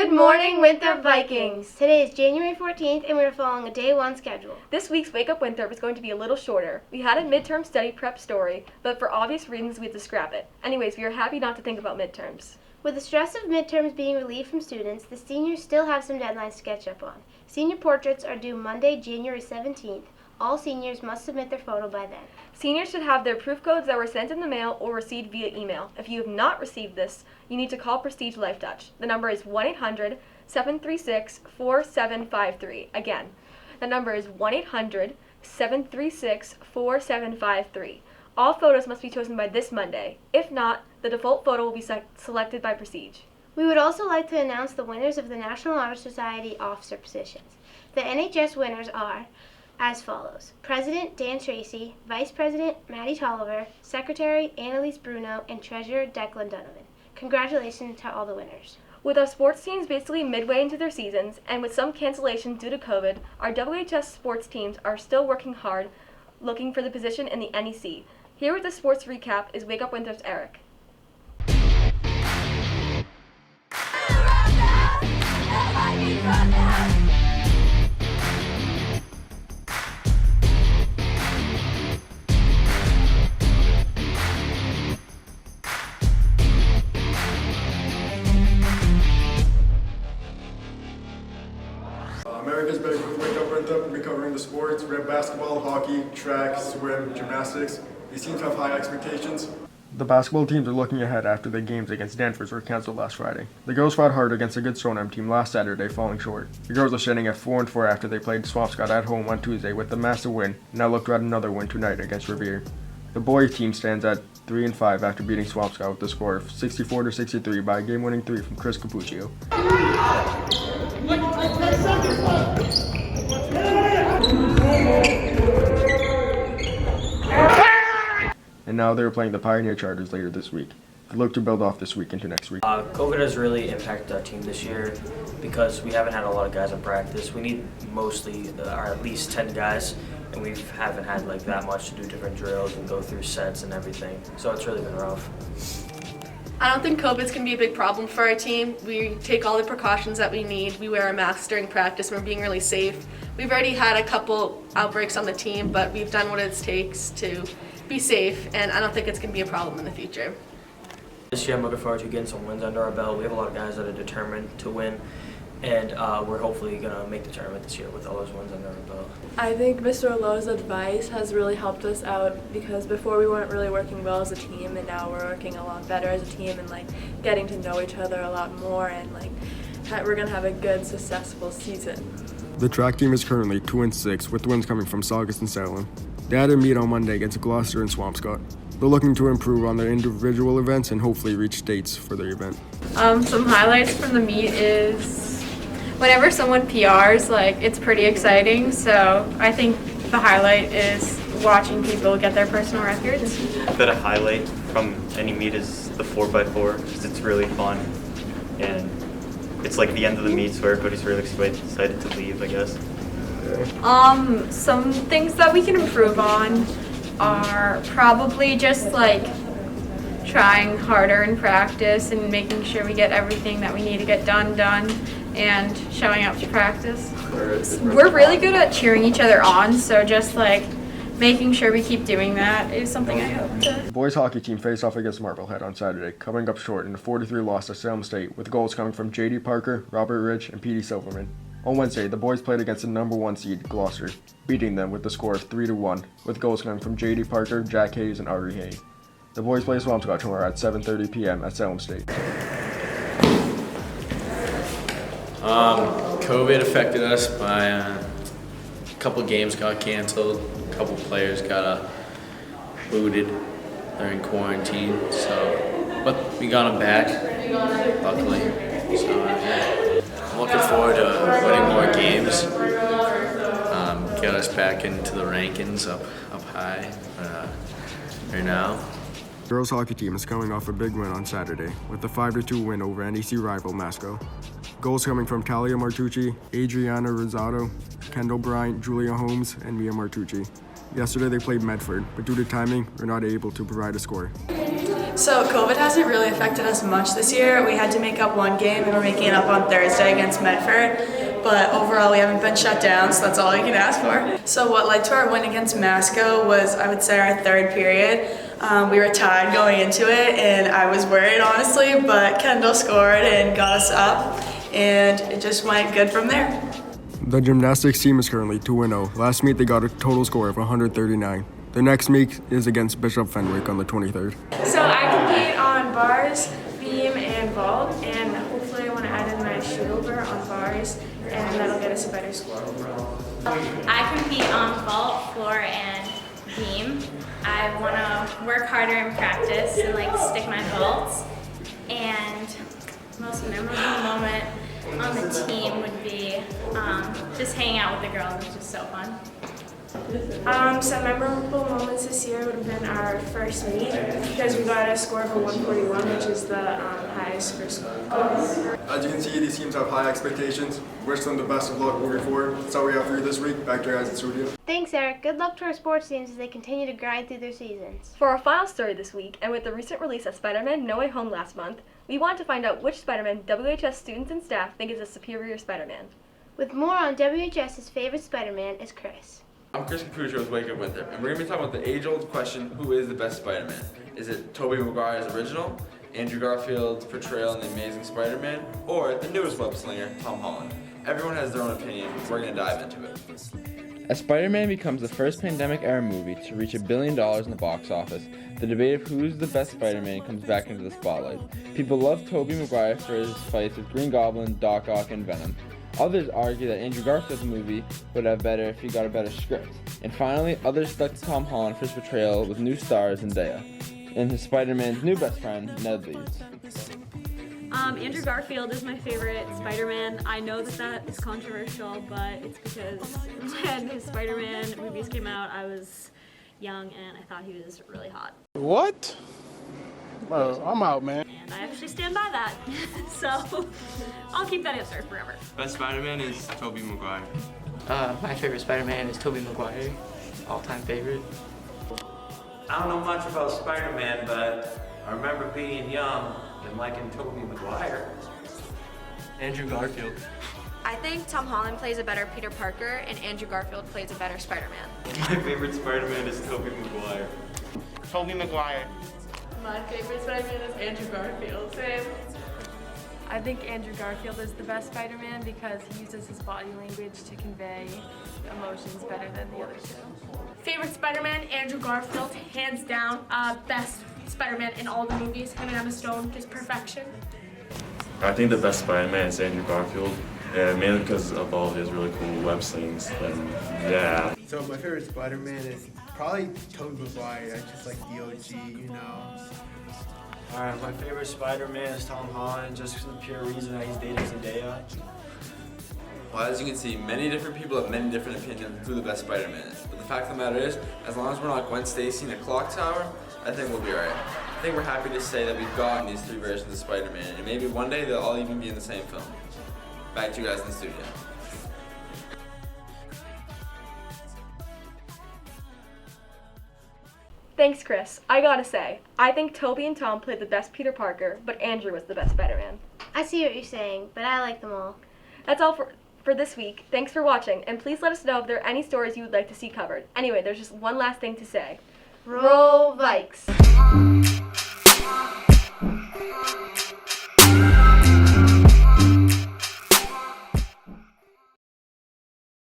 Good morning, Winthrop Vikings! Today is January 14th and we are following a day one schedule. This week's Wake Up Winthrop is going to be a little shorter. We had a midterm study prep story, but for obvious reasons we had to scrap it. Anyways, we are happy not to think about midterms. With the stress of midterms being relieved from students, the seniors still have some deadlines to catch up on. Senior portraits are due Monday, January 17th. All seniors must submit their photo by then. Seniors should have their proof codes that were sent in the mail or received via email. If you have not received this, you need to call Prestige Life Touch. The number is 1-800-736-4753. Again, the number is 1-800-736-4753. All photos must be chosen by this Monday. If not, the default photo will be selected by Prestige. We would also like to announce the winners of the National Honor Society officer positions. The NHS winners are as follows: President Dan Tracy, Vice President Maddie Tolliver, Secretary Annalise Bruno, and Treasurer Declan Donovan. Congratulations to all the winners. With our sports teams basically midway into their seasons, and with some cancellations due to COVID, our WHS sports teams are still working hard looking for the position in the NEC. Here with the sports recap is Wake Up Winthrop's Eric. America's Best Wake Up Winthrop will be covering the sports. We have basketball, hockey, track, swim, gymnastics. These teams have high expectations. The basketball teams are looking ahead after the games against Danvers were canceled last Friday. The girls fought hard against a good Stoneham team last Saturday, falling short. The girls are sitting at 4-4 after they played Swampscott at home on Tuesday with a massive win, and now look to add another win tonight against Revere. The boys team stands at 3-5 after beating Swampscott with the score of 64-63 by a game-winning three from Chris Capuccio. And now they're playing the Pioneer Chargers later this week. They look to build off this week into next week. COVID has really impacted our team this year because we haven't had a lot of guys in practice. We need mostly or at least 10 guys, and we haven't had like that much to do different drills and go through sets and everything. So it's really been rough. I don't think COVID's going to be a big problem for our team. We take all the precautions that we need. We wear our masks during practice and we're being really safe. We've already had a couple outbreaks on the team, but we've done what it takes to be safe, and I don't think it's going to be a problem in the future. This year I'm looking forward to getting some wins under our belt. We have a lot of guys that are determined to win, and we're hopefully going to make the tournament this year with all those wins under our belt. I think Mr. Lowe's advice has really helped us out because before we weren't really working well as a team, and now we're working a lot better as a team and like getting to know each other a lot more, and like we're going to have a good, successful season. The track team is currently 2-6 with wins coming from Saugus and Salem. They had a meet on Monday against Gloucester and Swampscott. They're looking to improve on their individual events and hopefully reach states for their event. Some highlights from the meet is whenever someone PRs, like it's pretty exciting. So I think the highlight is watching people get their personal records. That a highlight from any meet is the 4x4 because it's really fun and it's like the end of the meet, so everybody's really excited to leave, I guess. Some things that we can improve on are probably just like trying harder in practice and making sure we get everything that we need to get done, and showing up to practice. We're really good at cheering each other on, so just like making sure we keep doing that is something I hope to. The boys hockey team faced off against Marblehead on Saturday, coming up short in a 4-3 loss to Salem State, with goals coming from J.D. Parker, Robert Rich, and P.D. Silverman. On Wednesday, the boys played against the number 1 seed, Gloucester, beating them with the score of 3-1, with goals coming from J.D. Parker, Jack Hayes, and Ari Hay. The boys play Swampscott tomorrow at 7:30 p.m. at Salem State. COVID affected us by a couple games got canceled, a couple players got booted during quarantine. But we got them back, luckily. So I'm looking forward to winning more games, get us back into the rankings up high right now. Girls hockey team is coming off a big win on Saturday with a 5-2 win over NEC rival Masco. Goals coming from Talia Martucci, Adriana Rosado, Kendall Bryant, Julia Holmes, and Mia Martucci. Yesterday they played Medford, but due to timing, were not able to provide a score. So COVID hasn't really affected us much this year. We had to make up one game and we're making it up on Thursday against Medford. But overall we haven't been shut down, so that's all you can ask for. So what led to our win against Masco was, I would say, our third period. We were tied going into it and I was worried honestly, but Kendall scored and got us up and it just went good from there. The gymnastics team is currently 2-0. Last meet they got a total score of 139. The next meet is against Bishop Fenwick on the 23rd. So I compete on bars, beam, and vault, and hopefully I want to add in my shoot over on bars, and that'll get us a better score overall. I compete on vault, floor, and beam. I want to work harder in practice and stick my vaults. And most memorable moment on the team would be just hanging out with the girls, which is so fun. Some memorable moments this year would have been our first meet because we got a score of a 141, which is the highest for school. As you can see, these teams have high expectations. Wish them the best of luck moving forward. That's all we have for you this week. Back to you guys in studio. Thanks, Eric. Good luck to our sports teams as they continue to grind through their seasons. For our final story this week, and with the recent release of Spiderman No Way Home last month, we want to find out which Spiderman WHS students and staff think is a superior Spider-Man. With more on WHS's favorite Spider-Man is Chris. I'm Chris Capuccio with Wake Up Winthrop, and we're going to be talking about the age-old question, who is the best Spider-Man? Is it Toby Maguire's original, Andrew Garfield's portrayal in The Amazing Spider-Man, or the newest web slinger, Tom Holland? Everyone has their own opinion, we're going to dive into it. As Spider-Man becomes the first pandemic-era movie to reach $1 billion in the box office, the debate of who's the best Spider-Man comes back into the spotlight. People love Toby Maguire for his fights with Green Goblin, Doc Ock, and Venom. Others argue that Andrew Garfield's movie would have better if he got a better script. And finally, others stuck to Tom Holland for his portrayal with new star Zendaya and his Spider-Man's new best friend, Ned Leeds. Andrew Garfield is my favorite Spider-Man. I know that is controversial, but it's because when his Spider-Man movies came out, I was young and I thought he was really hot. What? I'm out, man. And I actually stand by that. So I'll keep that answer forever. Best Spider-Man is Toby Maguire. My favorite Spider-Man is Toby Maguire. All-time favorite. I don't know much about Spider-Man, but I remember being young and liking Toby Maguire. Andrew Garfield. I think Tom Holland plays a better Peter Parker and Andrew Garfield plays a better Spider-Man. My favorite Spider-Man is Toby Maguire. Toby Maguire. My favorite Spider-Man is Andrew Garfield. Same. I think Andrew Garfield is the best Spider-Man because he uses his body language to convey emotions better than the other two. Favorite Spider-Man, Andrew Garfield, hands down. Best Spider-Man in all the movies. Him and Emma Stone, just perfection. I think the best Spider-Man is Andrew Garfield, mainly because of all his really cool web slings. And yeah. So my favorite Spider-Man is probably Toby Maguire. I just like the OG, you know. Alright, my favorite Spider-Man is Tom Holland, just for the pure reason that he's dating Zendaya. Well, as you can see, many different people have many different opinions on who the best Spider-Man is. But the fact of the matter is, as long as we're not Gwen Stacy in a clock tower, I think we'll be alright. I think we're happy to say that we've gotten these three versions of Spider-Man, and maybe one day they'll all even be in the same film. Back to you guys in the studio. Thanks, Chris. I gotta say, I think Toby and Tom played the best Peter Parker, but Andrew was the best Spider-Man. I see what you're saying, but I like them all. That's all for this week. Thanks for watching, and please let us know if there are any stories you would like to see covered. Anyway, there's just one last thing to say. Roll Vikes!